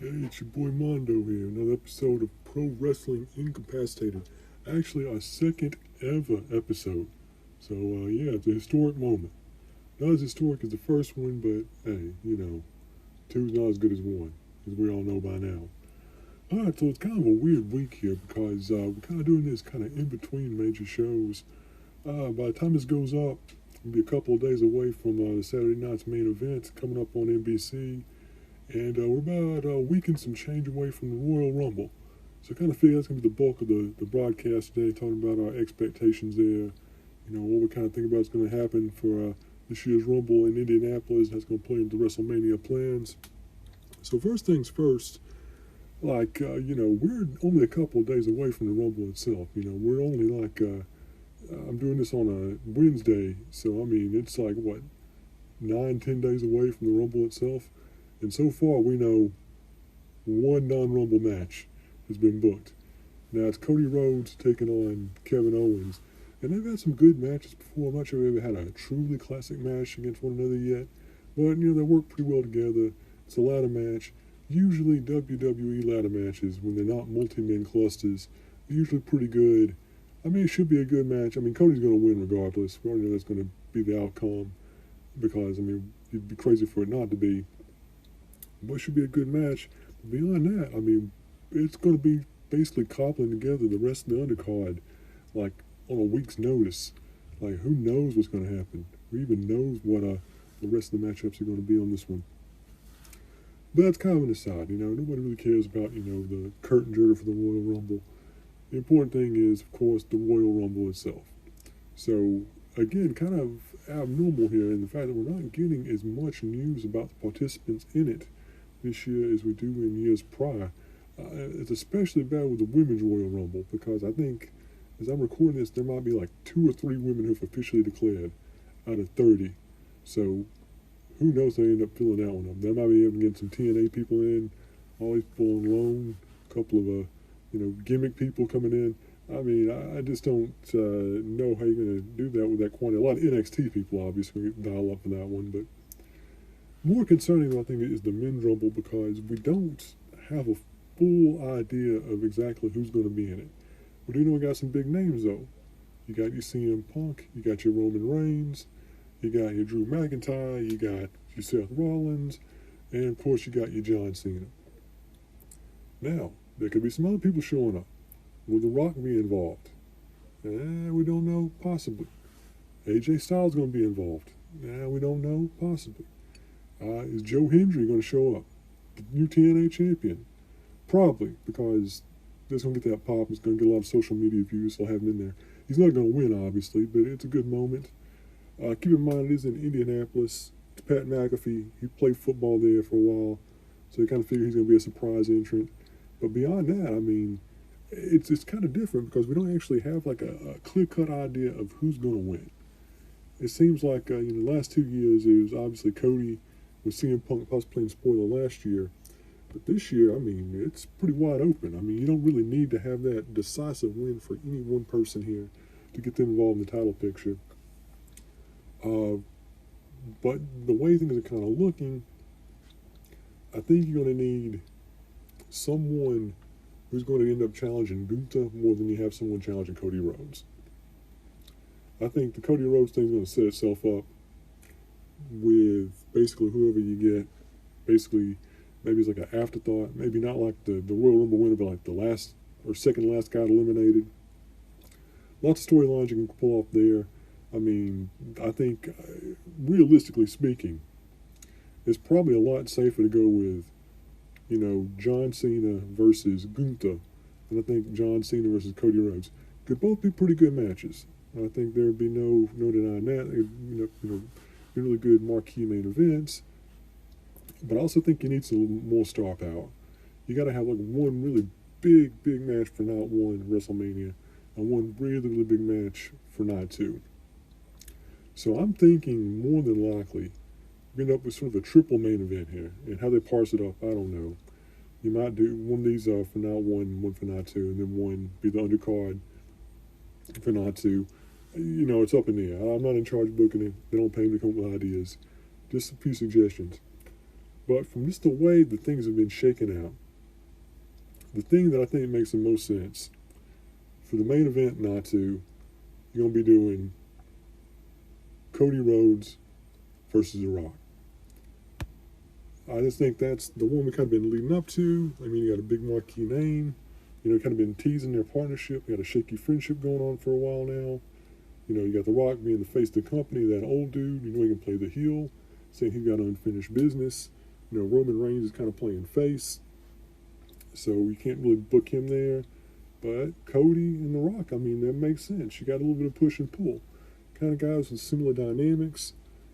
Hey, it's your boy Mondo here. Another episode of Pro Wrestling Incapacitated. Actually, our second ever episode. So, yeah, it's a historic moment. Not as historic as the first one, but hey, two's not as good as one, as we all know by now. Alright, so it's kind of a weird week here because we're kind of doing this kind of in between major shows. By the time this goes up, we'll be a couple of days away from the Saturday night's main event coming up on NBC. And we're about a week and some change away from the Royal Rumble. So I kind of figure that's going to be the bulk of the broadcast today, talking about our expectations there. What we kind of think about is going to happen for this year's Rumble in Indianapolis. That's going to play into WrestleMania plans. So first things first, we're only a couple of days away from the Rumble itself. We're only I'm doing this on a Wednesday. So, it's like, 9-10 days away from the Rumble itself. And so far, we know one non-Rumble match has been booked. Now, it's Cody Rhodes taking on Kevin Owens. And they've had some good matches before. I'm not sure we've ever had a truly classic match against one another yet. But, they work pretty well together. It's a ladder match. Usually, WWE ladder matches, when they're not multi-man clusters, are usually pretty good. It should be a good match. Cody's going to win regardless. We already know that's going to be the outcome. Because, you'd be crazy for it not to be. But it should be a good match. But beyond that, it's going to be basically cobbling together the rest of the undercard, like, on a week's notice. Like, who knows what's going to happen? Who even knows what the rest of the matchups are going to be on this one? But that's kind of an aside, Nobody really cares about, the curtain jerker for the Royal Rumble. The important thing is, of course, the Royal Rumble itself. So, again, kind of abnormal here in the fact that we're not getting as much news about the participants in it this year as we do in years prior. It's especially bad with the Women's Royal Rumble because I think, as I'm recording this, there might be like 2 or 3 women who've officially declared out of 30. So, who knows if they end up filling that one up. They might be able to get some TNA people in, all these people on loan, a couple of, gimmick people coming in. I just don't know how you're going to do that with that quantity. A lot of NXT people, obviously, dial up for that one, but more concerning, I think, is the men's rumble because we don't have a full idea of exactly who's going to be in it. We do know we got some big names, though. You got your CM Punk, you got your Roman Reigns, you got your Drew McIntyre, you got your Seth Rollins, and, of course, you got your John Cena. Now, there could be some other people showing up. Will The Rock be involved? We don't know, possibly. AJ Styles going to be involved? We don't know, possibly. Is Joe Hendry going to show up? The new TNA champion? Probably, because that's going to get that pop. It's going to get a lot of social media views, so I'll have him in there. He's not going to win, obviously, but it's a good moment. Keep in mind, it is in Indianapolis. It's Pat McAfee. He played football there for a while, so you kind of figure he's going to be a surprise entrant. But beyond that, it's kind of different because we don't actually have like a clear-cut idea of who's going to win. It seems like in the last 2 years, it was obviously Cody with CM Punk plus playing spoiler last year. But this year, it's pretty wide open. You don't really need to have that decisive win for any one person here to get them involved in the title picture. But the way things are kind of looking, I think you're going to need someone who's going to end up challenging Gunther more than you have someone challenging Cody Rhodes. I think the Cody Rhodes thing is going to set itself up with basically whoever you get. Basically, maybe it's like an afterthought. Maybe not like the Royal Rumble winner, but like the last or second last guy eliminated. Lots of storylines you can pull off there. I think, realistically speaking, it's probably a lot safer to go with, John Cena versus Gunther. And I think John Cena versus Cody Rhodes could both be pretty good matches. I think there would be no denying that. Be really good marquee main events. But I also think you need some more star power. You got to have like one really big match for night 1 WrestleMania and one really, really big match for night 2. So I'm thinking more than likely we end up with sort of a triple main event here. And how they parse it up, I don't know. You might do one of these for night 1, one for night 2, and then one be the undercard for night 2. It's up in the air. I'm not in charge of booking it. They don't pay me to come up with ideas. Just a few suggestions. But from just the way the things have been shaken out, the thing that I think makes the most sense for the main event not to, you're going to be doing Cody Rhodes versus The Rock. I just think that's the one we kind of been leading up to. I mean, you got a big marquee name. You know, kind of been teasing their partnership. You got a shaky friendship going on for a while now. You know, you got The Rock being the face of the company, that old dude. You know, he can play the heel, saying he's got unfinished business. You know, Roman Reigns is kind of playing face, so you can't really book him there. But Cody and The Rock, I mean, that makes sense. You got a little bit of push and pull. Kind of guys with similar dynamics.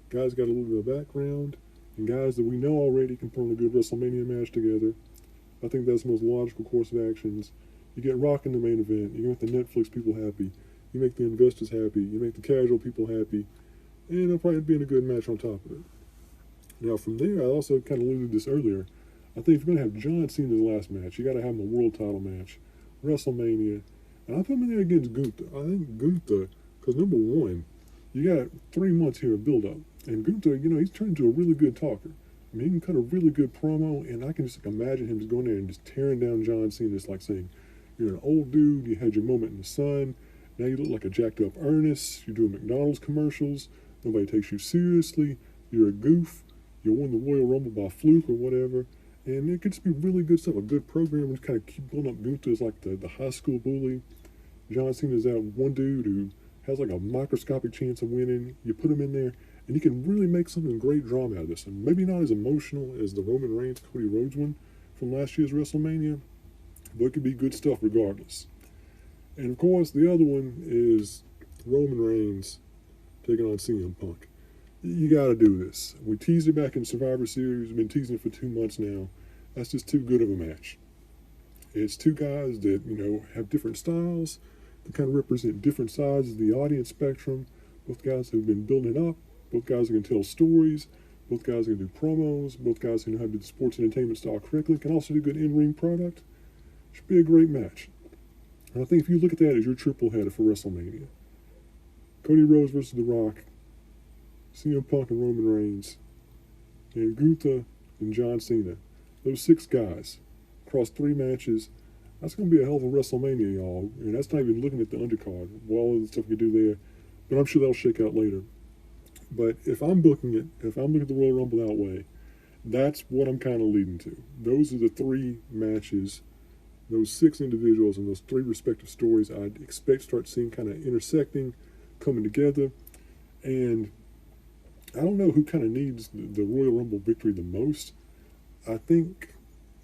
Guys got a little bit of background. And guys that we know already can put on a good WrestleMania match together. I think that's the most logical course of actions. You get Rock in the main event. You make the Netflix people happy. You make the investors happy. You make the casual people happy. And it'll probably be in a good match on top of it. Now, from there, I also kind of alluded to this earlier. I think if you're going to have John Cena's last match, you got to have him a world title match. WrestleMania. And I put him in there against Gunther. I think Gunther, because number one, you got 3 months here of build-up. And Gunther, you know, he's turned into a really good talker. I mean, he can cut a really good promo, and I can just imagine him just going there and just tearing down John Cena. It's like saying, you're an old dude, you had your moment in the sun, now you look like a jacked-up Ernest, you're doing McDonald's commercials, nobody takes you seriously, you're a goof, you won the Royal Rumble by fluke or whatever. And it could just be really good stuff, a good program, and just kind of keep building up Gunther as like the high school bully. John Cena's that one dude who has like a microscopic chance of winning. You put him in there, and you can really make something great drama out of this. And maybe not as emotional as the Roman Reigns Cody Rhodes one from last year's WrestleMania, but it could be good stuff regardless. And of course, the other one is Roman Reigns taking on CM Punk. You got to do this. We teased it back in Survivor Series. We've been teasing it for 2 months now. That's just too good of a match. It's two guys that, you know, have different styles. They kind of represent different sides of the audience spectrum. Both guys who've been building it up. Both guys who can tell stories. Both guys who can do promos. Both guys who know how to do the sports entertainment style correctly. Can also do good in-ring product. Should be a great match. And I think if you look at that as your triple header for WrestleMania, Cody Rhodes versus The Rock, CM Punk and Roman Reigns, and Gunther and John Cena. Those 6 guys across 3 matches. That's going to be a hell of a WrestleMania, y'all. And that's not even looking at the undercard, all of the stuff we do there. But I'm sure that'll shake out later. But if I'm booking it, if I'm looking at the Royal Rumble that way, that's what I'm kind of leading to. Those are the 3 matches, those 6 individuals, and those 3 respective stories I'd expect to start seeing kind of intersecting, coming together. And I don't know who kind of needs the Royal Rumble victory the most. I think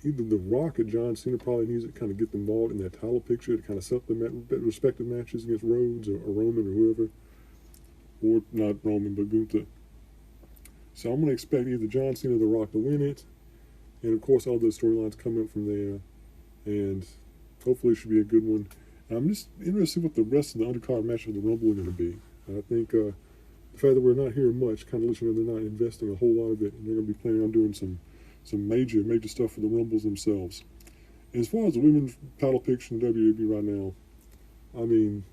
either The Rock or John Cena probably needs to kind of get them involved in that title picture to kind of set up the respective matches against Rhodes or Roman or whoever. Or not Roman, but Gunther. So I'm going to expect either John Cena or The Rock to win it. And of course, all those storylines come up from there. And hopefully it should be a good one. And I'm just interested to see what the rest of the undercard matches of the Rumble are going to be. I think the fact that we're not hearing much kind of lets you know they're not investing a whole lot of it. And they're going to be planning on doing some major stuff for the Rumbles themselves. And as far as the women's title picture in WWE right now, I mean,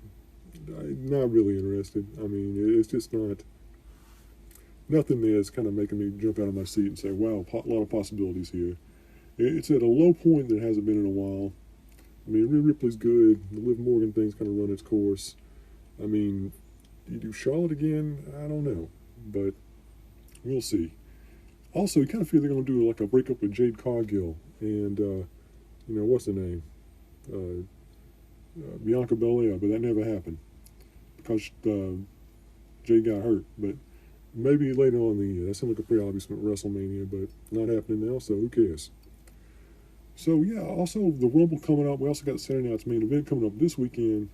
I'm not really interested. I mean, it's just nothing there is kind of making me jump out of my seat and say, wow, a lot of possibilities here. It's at a low point that it hasn't been in a while. I mean, Rhea Ripley's good. The Liv Morgan thing's kind of run its course. I mean, do you do Charlotte again? I don't know. But we'll see. Also, you kind of feel they're going to do like a breakup with Jade Cargill and, you know, what's her name? Bianca Belair, but that never happened because Jade got hurt. But maybe later on in the year. That seemed like a pretty obvious with WrestleMania, but not happening now, so who cares? So, yeah, also the Rumble coming up. We also got the Saturday Night's main event coming up this weekend.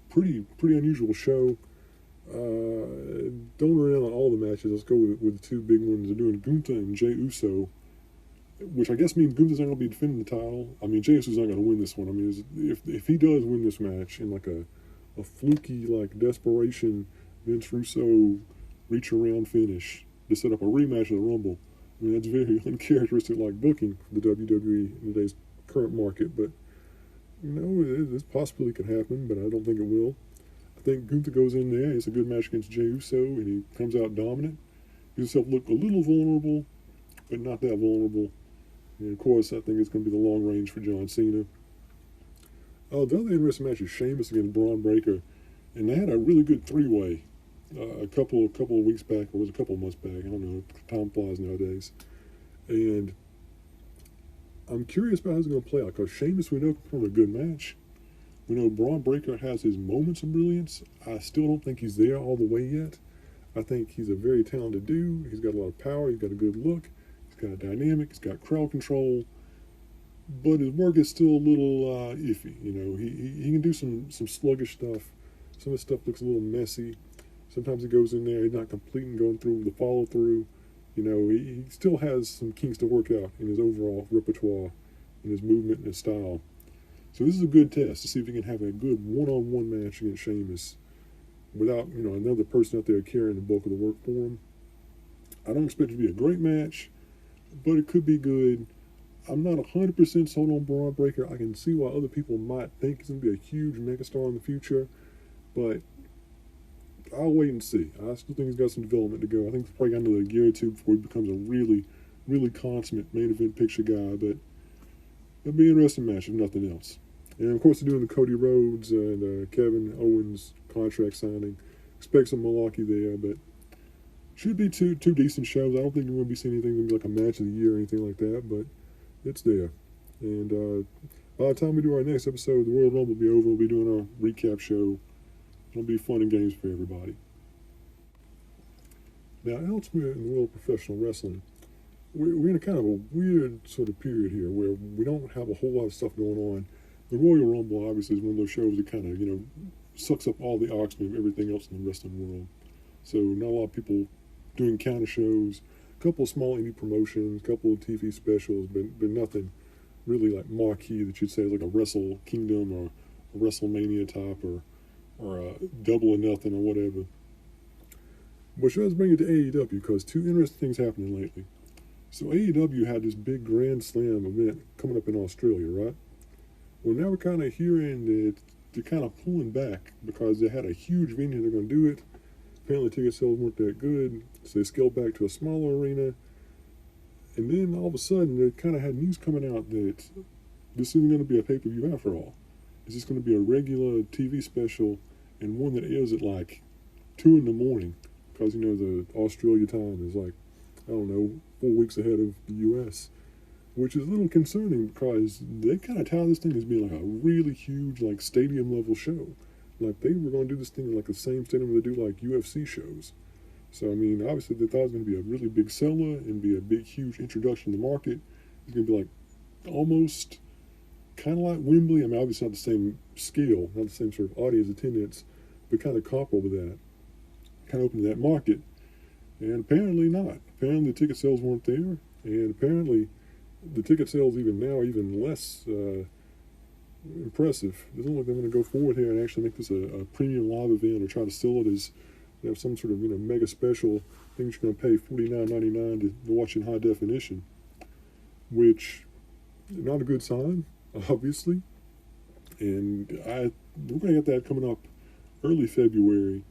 Pretty unusual show. Don't run out on all the matches. Let's go with the 2 big ones. They're doing Gunther and Jey Uso, which I guess means Gunther's not going to be defending the title. I mean, Jey Uso's not going to win this one. I mean, if he does win this match in like a fluky, like, desperation, Vince Russo reach-around finish to set up a rematch of the Rumble, I mean, that's very uncharacteristic-like booking for the WWE in today's current market. But, you know, this possibly could happen, but I don't think it will. I think Gunther goes in there. It's a good match against Jey Uso, and he comes out dominant. He himself looked a little vulnerable but not that vulnerable. And of course, I think it's going to be the long range for John Cena. The other interesting match is Sheamus against Braun Breaker, and they had a really good three-way a couple of weeks back, or was it a couple of months back? I don't know. Time flies nowadays. And I'm curious about how it's going to play out, because Sheamus, we know, can perform a good match. We know Braun Breaker has his moments of brilliance. I still don't think he's there all the way yet. I think he's a very talented dude. He's got a lot of power. He's got a good look. He's got a dynamic. He's got crowd control. But his work is still a little iffy. You know, he can do some sluggish stuff. Some of his stuff looks a little messy. Sometimes he goes in there, he's not completing going through the follow through. You know, he still has some kinks to work out in his overall repertoire, in his movement and his style. So this is a good test to see if he can have a good one-on-one match against Sheamus without, you know, another person out there carrying the bulk of the work for him. I don't expect it to be a great match, but it could be good. I'm not 100% sold on Braun Breaker. I can see why other people might think he's going to be a huge megastar in the future, but I'll wait and see. I still think he's got some development to go. I think he's probably got another year or two before he becomes a really, really consummate main event picture guy, but it'll be an interesting match if nothing else. And of course, they're doing the Cody Rhodes and Kevin Owens contract signing. Expect some malarkey there, but should be two decent shows. I don't think you're going to be seeing anything going to be like a match of the year or anything like that, but it's there. And by the time we do our next episode, the Royal Rumble will be over. We'll be doing our recap show. It'll be fun and games for everybody. Now, elsewhere in the world of professional wrestling, we're in a kind of a weird sort of period here where we don't have a whole lot of stuff going on. The Royal Rumble, obviously, is one of those shows that kind of, you know, sucks up all the oxygen of everything else in the wrestling world. So not a lot of people doing counter shows, a couple of small indie promotions, a couple of TV specials, but nothing really like marquee that you'd say is like a Wrestle Kingdom or a WrestleMania type or a Double or Nothing or whatever. But let's bring it to AEW, because two interesting things happening lately. So AEW had this big Grand Slam event coming up in Australia, right? Well, now we're kind of hearing that they're kind of pulling back because they had a huge venue they're going to do it. Apparently ticket sales weren't that good, so they scaled back to a smaller arena. And then all of a sudden, they kind of had news coming out that this isn't going to be a pay-per-view after all. It's just going to be a regular TV special, and one that airs at like 2 in the morning, because, you know, the Australia time is like, I don't know, 4 weeks ahead of the US, which is a little concerning because they kind of tout this thing as being like a really huge, like, stadium level show. Like, they were going to do this thing in like the same stadium they do like UFC shows. So, I mean, obviously they thought it was going to be a really big seller and be a big, huge introduction to the market. It's going to be like almost kind of like Wembley. I mean, obviously not the same scale, not the same sort of audience attendance, but kind of comparable with that. Kind of open to that market. And apparently not. Apparently the ticket sales weren't there. And apparently the ticket sales even now are even less impressive. It doesn't look like they're going to go forward here and actually make this a premium live event or try to sell it as, you know, some sort of, you know, mega special thing you're going to pay $49.99 to watch in high definition, which not a good sign, obviously. And we're going to get that coming up early February.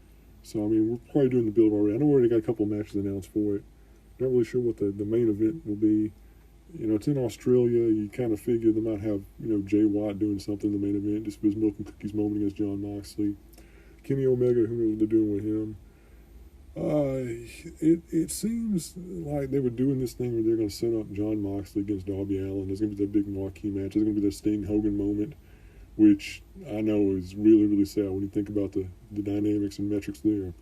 So, I mean, we're probably doing the build already. I know we already got a couple of matches announced for it. Not really sure what the main event will be. You know, it's in Australia. You kind of figure they might have, you know, Jay White doing something in the main event, just for his milk and cookies moment against John Moxley. Kenny Omega, who knows what they're doing with him. It seems like they were doing this thing where they're going to set up John Moxley against Darby Allin. There's going to be that big marquee match. There's going to be that Sting-Hogan moment, which I know is really, really sad when you think about the dynamics and metrics there.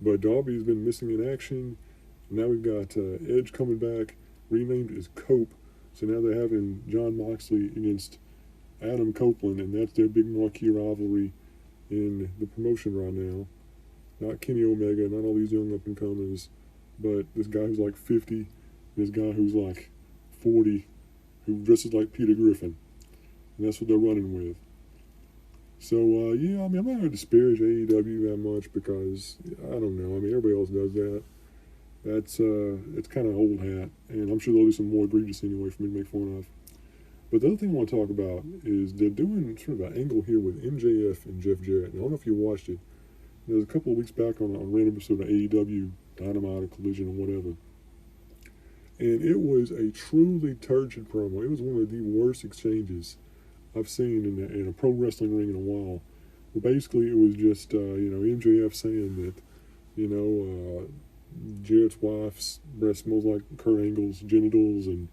But Darby's been missing in action. Now we've got Edge coming back, renamed as Cope. So now they're having John Moxley against Adam Copeland, and that's their big marquee rivalry in the promotion right now. Not Kenny Omega, not all these young up-and-comers, but this guy who's like 50, this guy who's like 40, who dresses like Peter Griffin. And that's what they're running with. So, yeah, I mean, I'm not going to disparage AEW that much because, I don't know, I mean, everybody else does that. That's, it's kind of old hat, and I'm sure they'll do some more egregious anyway for me to make fun of. But the other thing I want to talk about is they're doing sort of an angle here with MJF and Jeff Jarrett. And I don't know if you watched it. There was a couple of weeks back on a random episode of AEW, Dynamite or Collision or whatever. And it was a truly turgid promo. It was one of the worst exchanges I've seen in a pro wrestling ring in a while. Well, basically, it was just MJF saying that Jarrett's wife's breast smells like Kurt Angle's genitals, and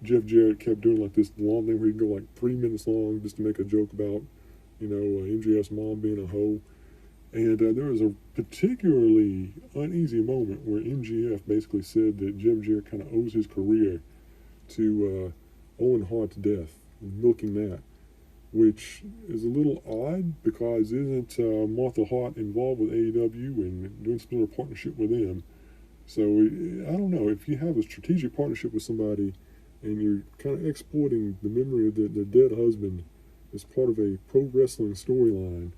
Jeff Jarrett kept doing like this long thing where he'd go like 3 minutes long just to make a joke about MJF's mom being a hoe. And there was a particularly uneasy moment where MJF basically said that Jeff Jarrett kind of owes his career to Owen Hart's death and milking that, which is a little odd because isn't Martha Hart involved with AEW and doing some sort of partnership with them? So I don't know, if you have a strategic partnership with somebody and you're kind of exploiting the memory of their dead husband as part of a pro wrestling storyline,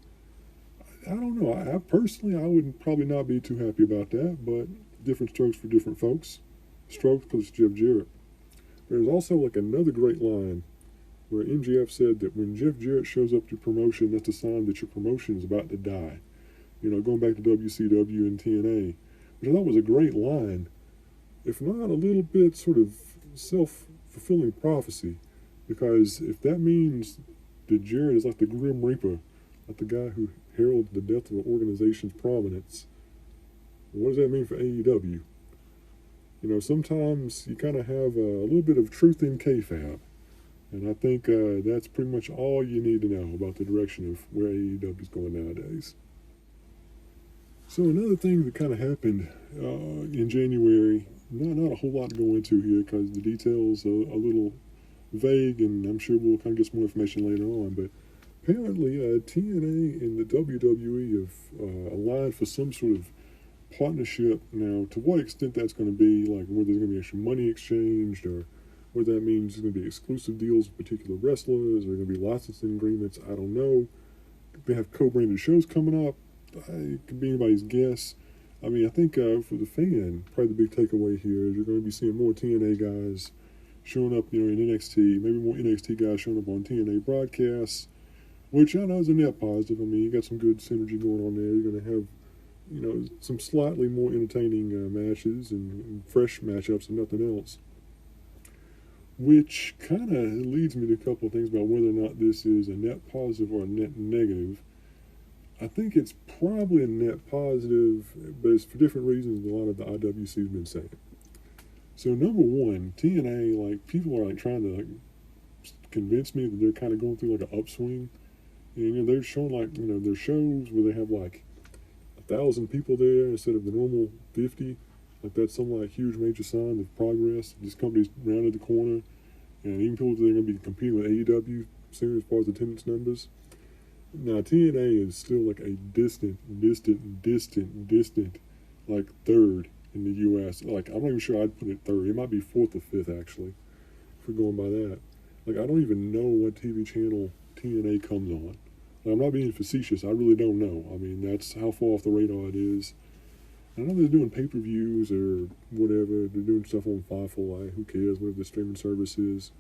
I don't know. I personally, I would probably not be too happy about that, but different strokes for different folks. Strokes because it's Jeff Jarrett. There's also like another great line where MJF said that when Jeff Jarrett shows up to promotion, that's a sign that your promotion is about to die. Going back to WCW and TNA, which I thought was a great line, if not a little bit sort of self-fulfilling prophecy, because if that means that Jarrett is like the Grim Reaper, like the guy who heralded the death of an organization's prominence, what does that mean for AEW? Sometimes you kind of have a little bit of truth in kayfabe, and I think that's pretty much all you need to know about the direction of where AEW is going nowadays. So another thing that kind of happened in January, not a whole lot to go into here because the details are a little vague, and I'm sure we'll kind of get some more information later on, but apparently TNA and the WWE have aligned for some sort of partnership. Now, to what extent that's going to be, like whether there's going to be actual money exchanged, or what that means is going to be exclusive deals with particular wrestlers, or going to be licensing agreements, I don't know. They have co-branded shows coming up. It could be anybody's guess. I mean, I think for the fan, probably the big takeaway here is you're going to be seeing more TNA guys showing up, in NXT, maybe more NXT guys showing up on TNA broadcasts, which I know is a net positive. I mean, you got some good synergy going on there. You're going to have, some slightly more entertaining matches and fresh matchups and nothing else. Which kind of leads me to a couple of things about whether or not this is a net positive or a net negative. I think it's probably a net positive, but it's for different reasons than a lot of the IWC has been saying. So number one, TNA, like, people are like trying to convince me that they're kind of going through like an upswing. And they're showing like their shows where they have like 1,000 people there instead of the normal 50. Like that's some like huge major sign of progress. This company's rounded the corner, and even people that are going to be competing with AEW soon as far as attendance numbers. Now TNA is still like a distant, like third in the U.S. Like I'm not even sure I'd put it third. It might be fourth or fifth actually, if we're going by that. Like I don't even know what TV channel TNA comes on. I'm not being facetious. I really don't know. I mean, that's how far off the radar it is. I know they're doing pay-per-views or whatever. They're doing stuff on Firefly. Who cares? Whatever the streaming service is.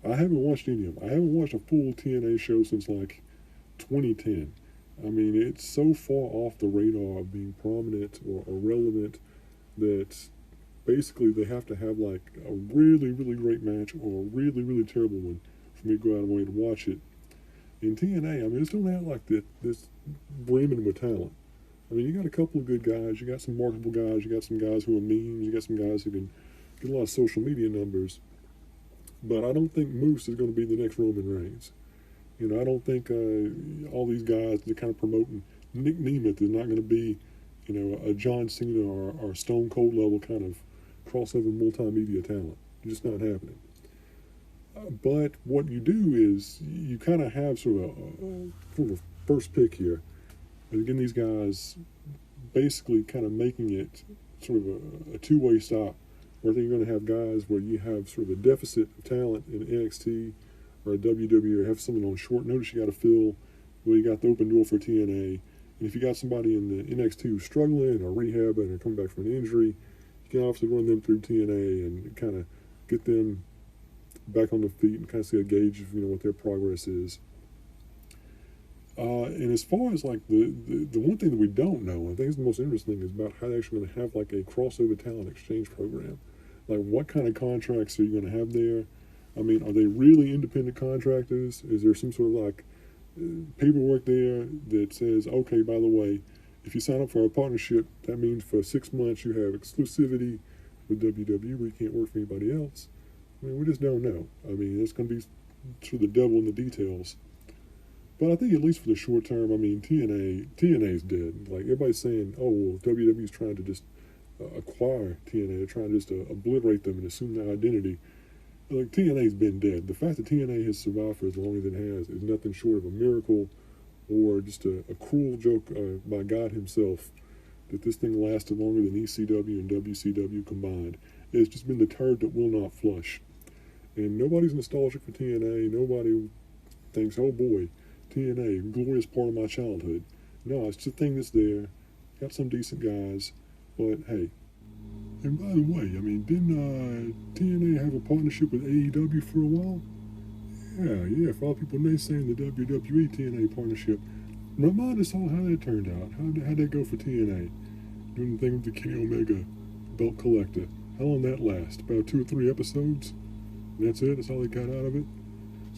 I haven't watched any of them. I haven't watched a full TNA show since like 2010. I mean, it's so far off the radar of being prominent or relevant that basically they have to have like a really, really great match or a really, really terrible one for me to go out of my way to watch it. In TNA, I mean, it's don't act like this brimming with talent. I mean, you got a couple of good guys, you got some marketable guys, you got some guys who are memes, you got some guys who can get a lot of social media numbers. But I don't think Moose is going to be the next Roman Reigns. I don't think all these guys that are kind of promoting Nick Nemeth is not going to be, a John Cena or Stone Cold level kind of crossover multimedia talent. It's just not happening. But what you do is you kind of have sort of a first pick here. And again, these guys basically kind of making it sort of a two-way stop, where I think you're going to have guys where you have sort of a deficit of talent in NXT or a WWE, or have someone on short notice you got to fill. Well, you got the open door for TNA. And if you got somebody in the NXT who's struggling or rehabbing or coming back from an injury, you can obviously run them through TNA and kind of get them back on their feet and kind of see a gauge of what their progress is. And as far as like the one thing that we don't know, I think is the most interesting, is about how they're actually going to have like a crossover talent exchange program. Like, what kind of contracts are you going to have there? I mean, are they really independent contractors? Is there some sort of like paperwork there that says, okay, by the way, if you sign up for a partnership, that means for 6 months you have exclusivity with WWE where you can't work for anybody else? I mean, we just don't know. I mean, it's going to be sort of the devil in the details. But I think at least for the short term, I mean, TNA is dead. Like, everybody's saying, oh, well, WWE's trying to just acquire TNA. They're trying to just obliterate them and assume their identity. Like, TNA's been dead. The fact that TNA has survived for as long as it has is nothing short of a miracle or just a cruel joke by God himself that this thing lasted longer than ECW and WCW combined. It's just been the turd that will not flush. And nobody's nostalgic for TNA. Nobody thinks, oh boy, TNA, glorious part of my childhood. No, it's just a thing that's there. Got some decent guys, but hey. And by the way, I mean, didn't TNA have a partnership with AEW for a while? Yeah, for all people naysaying the WWE TNA partnership, remind us all how that turned out. How'd that go for TNA? Doing the thing with the Kenny Omega belt collector. How long that last? About 2 or 3 episodes? And that's it? That's all they got out of it?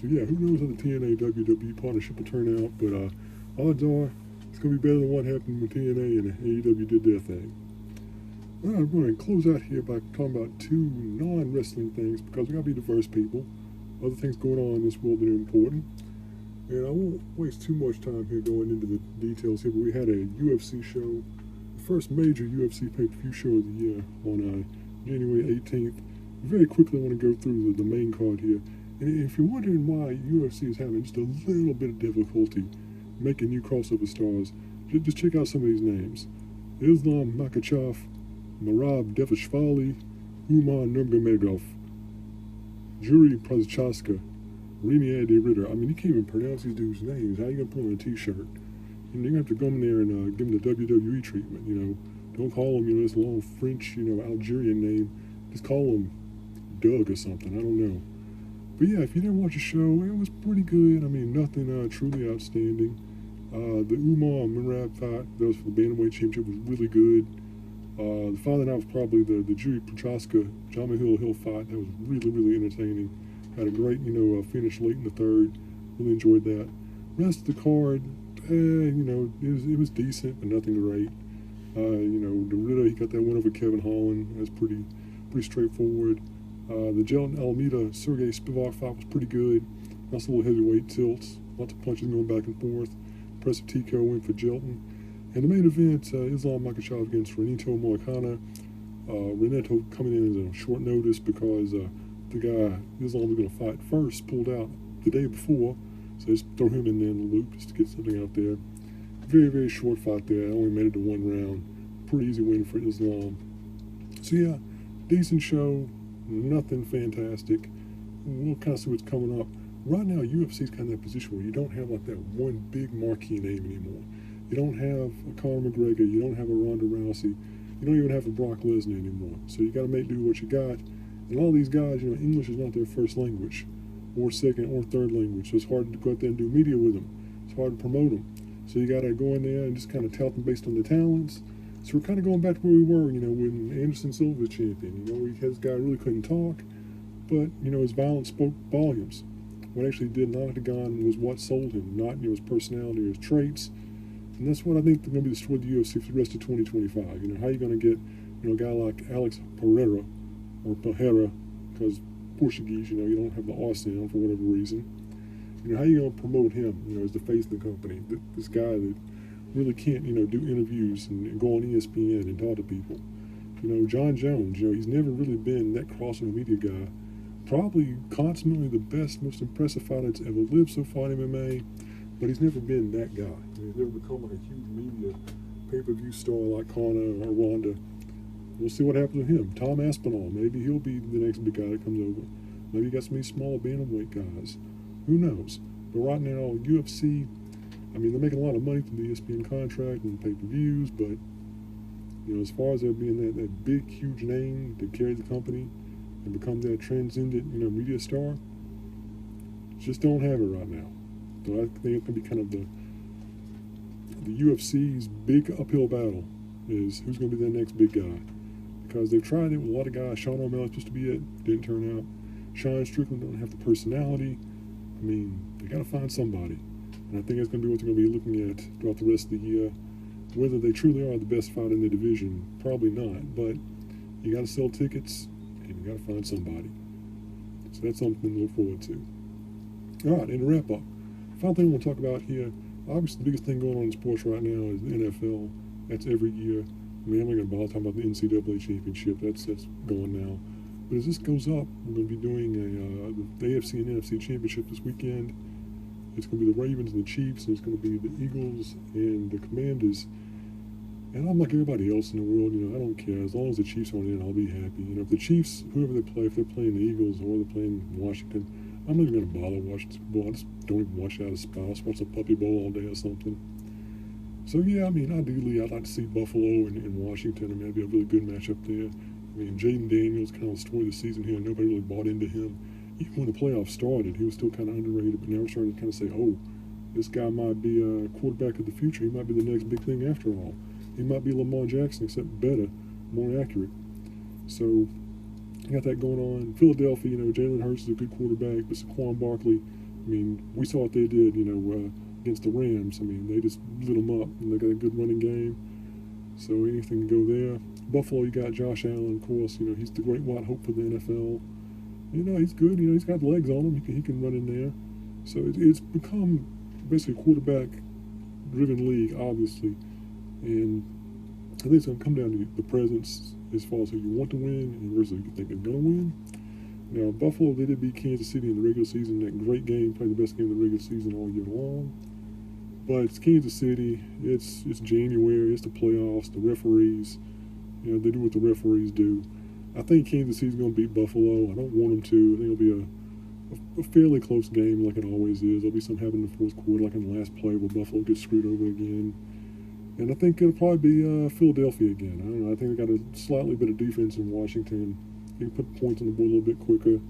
So yeah, who knows how the TNA WWE partnership will turn out, but odds are it's going to be better than what happened with TNA and AEW did their thing. All right, I'm going to close out here by talking about 2 non-wrestling things because we got to be diverse people. Other things going on in this world that are important. And I won't waste too much time here going into the details here, but we had a UFC show, the first major UFC pay-per-view show of the year on January 18th. Very quickly, I want to go through the main card here. And if you're wondering why UFC is having just a little bit of difficulty making new crossover stars, just check out some of these names. Islam Makhachev, Merab Devashvili, Umar Nurmagomedov, Yuri Prochaska, Renier de Ritter. I mean, you can't even pronounce these dudes' names. How are you going to put on a t-shirt? And you're going to have to go in there and give them the WWE treatment, you know. Don't call them, this long French, Algerian name. Just call them Doug or something. I don't know. But yeah, if you didn't watch the show, it was pretty good. I mean, nothing truly outstanding. The Umar Merab fight, that was for the Bantamweight Championship, was really good. The final night was probably the Yuri Prochaska, Jamahal Hill fight. That was really, really entertaining. Had a great, finish late in the third. Really enjoyed that. Rest of the card, it was decent, but nothing great. De Ritter, he got that win over Kevin Holland. That's pretty straightforward. The Jelton Almeida Sergey Spivak fight was pretty good. Nice little heavyweight tilts. Lots of punches going back and forth. Impressive TKO win for Jelton. And the main event, Islam Makhachev against Renato Moicano. Renato coming in as a short notice because the guy Islam was going to fight first pulled out the day before. So just throw him in there in the loop just to get something out there. Very, very short fight there. I only made it to 1 round. Pretty easy win for Islam. So yeah, decent show. Nothing fantastic. We'll kind of see what's coming up. Right now, UFC's kind of in that position where you don't have like that one big marquee name anymore. You don't have a Conor McGregor. You don't have a Ronda Rousey. You don't even have a Brock Lesnar anymore. So you got to make do what you got. And all these guys, English is not their first language, or second or third language. So it's hard to go out there and do media with them. It's hard to promote them. So you got to go in there and just kind of tout them based on their talents. So we're kind of going back to where we were, when Anderson Silva was champion. We had this guy who really couldn't talk, but, his violence spoke volumes. What actually did in the octagon was what sold him, not, his personality or his traits. And that's what I think is going to be the story of the UFC for the rest of 2025. How are you going to get, a guy like Alex Pereira, or Pereira, because Portuguese, you don't have the R sound for whatever reason. How are you going to promote him, as the face of the company? This guy that really can't, do interviews and go on ESPN and talk to people. John Jones, he's never really been that crossover media guy. Probably consummately the best, most impressive fighter that's ever lived so far in MMA, but he's never been that guy. He's never become like a huge media pay-per-view star like Conor or Ronda. We'll see what happens with him. Tom Aspinall, maybe he'll be the next big guy that comes over. Maybe you got some of these smaller bantamweight guys. Who knows? But right now, UFC, they're making a lot of money from the ESPN contract and pay-per-views, but, as far as there being that big, huge name that carries the company and become that transcendent, media star, just don't have it right now. So I think it's going to be kind of the UFC's big uphill battle is who's going to be their next big guy. because they've tried it with a lot of guys. Sean O'Malley's supposed to be it, didn't turn out. Sean Strickland don't have the personality. I mean, they got to find somebody. And I think that's going to be what they're going to be looking at throughout the rest of the year. Whether they truly are the best fight in the division, probably not. But you got to sell tickets, and you got to find somebody. So that's something to look forward to. All right, and to wrap up, final thing I want to talk about here. Obviously, the biggest thing going on in sports right now is the NFL. That's every year. I mean, I'm not going to bother talking about the NCAA championship. That's going now. But as this goes up, we're going to be doing the AFC and NFC championship this weekend. It's going to be the Ravens and the Chiefs, and it's going to be the Eagles and the Commanders. And I'm like everybody else in the world, I don't care. As long as the Chiefs aren't in, I'll be happy. If the Chiefs, whoever they play, if they're playing the Eagles or they're playing Washington, I'm not even going to bother watching Super Bowl. I just don't even watch it out of spouse. Watch the Puppy Bowl all day or something. So, yeah, I mean, ideally, I'd like to see Buffalo and Washington. I mean, it'd be a really good matchup there. I mean, Jaden Daniels, kind of the story of the season here. Nobody really bought into him. Even when the playoffs started, he was still kind of underrated. But now we're starting to kind of say, oh, this guy might be a quarterback of the future. He might be the next big thing after all. He might be Lamar Jackson, except better, more accurate. So, you got that going on. Philadelphia, Jalen Hurts is a good quarterback, but Saquon Barkley, I mean, we saw what they did, against the Rams. I mean, they just lit them up, and they got a good running game. So anything can go there. Buffalo, you got Josh Allen, of course. He's the great white hope for the NFL. He's good. He's got legs on him. He can run in there. So it's become basically a quarterback-driven league, obviously. And I think it's going to come down to the presence as far as who you want to win and versus who you think is going to win. Now, Buffalo, they did beat Kansas City in the regular season. That great game, played the best game of the regular season all year long. But it's Kansas City. It's January. It's the playoffs. The referees, they do what the referees do. I think Kansas City's going to beat Buffalo. I don't want them to. I think it'll be a fairly close game like it always is. There'll be some happening in the fourth quarter, like in the last play where Buffalo gets screwed over again. And I think it'll probably be Philadelphia again. I don't know. I think they got a slightly better defense in Washington. You can put points on the board a little bit quicker.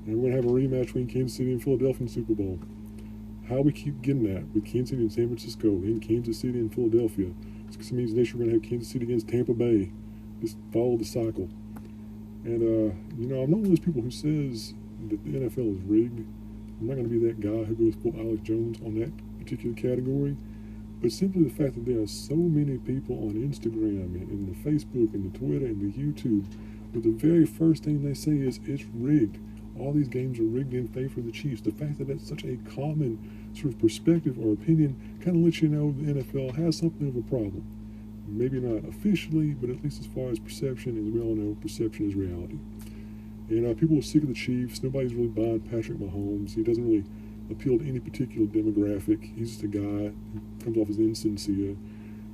And we're going to have a rematch between Kansas City and Philadelphia in the Super Bowl. How we keep getting that with Kansas City and San Francisco, in Kansas City and Philadelphia. It means next year we're going to have Kansas City against Tampa Bay. Just follow the cycle. And, I'm not one of those people who says that the NFL is rigged. I'm not going to be that guy who goes full Alex Jones on that particular category. But simply the fact that there are so many people on Instagram and the Facebook and the Twitter and the YouTube, but the very first thing they say is it's rigged. All these games are rigged in favor of the Chiefs. The fact that that's such a common sort of perspective or opinion kind of lets you know the NFL has something of a problem. Maybe not officially, but at least as far as perception, as we all know, perception is reality. And people are sick of the Chiefs. Nobody's really buying Patrick Mahomes. He doesn't really appeal to any particular demographic. He's just a guy who comes off as insincere.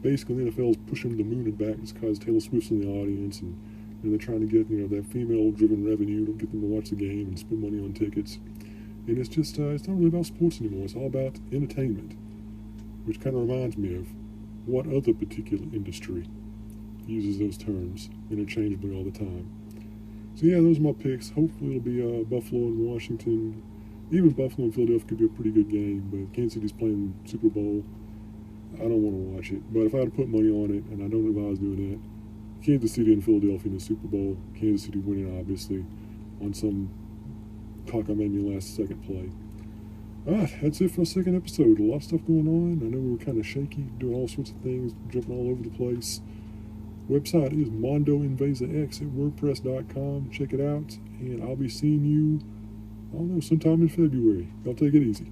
Basically, the NFL is pushing him to the moon and back just because Taylor Swift's in the audience, and they're trying to get that female-driven revenue to get them to watch the game and spend money on tickets. And it's just it's not really about sports anymore. It's all about entertainment, which kind of reminds me of what other particular industry uses those terms interchangeably all the time. So yeah, those are my picks. Hopefully it'll be Buffalo and Washington. Even Buffalo and Philadelphia could be a pretty good game, but Kansas City's playing Super Bowl. I don't want to watch it. But if I had to put money on it, and I don't advise doing that, Kansas City and Philadelphia in the Super Bowl. Kansas City winning, obviously, on some cockamamie last second play. Alright, that's it for the second episode. A lot of stuff going on. I know we were kind of shaky, doing all sorts of things, jumping all over the place. Website is mondoinvasax at wordpress.com. Check it out, and I'll be seeing you, I don't know, sometime in February. Y'all take it easy.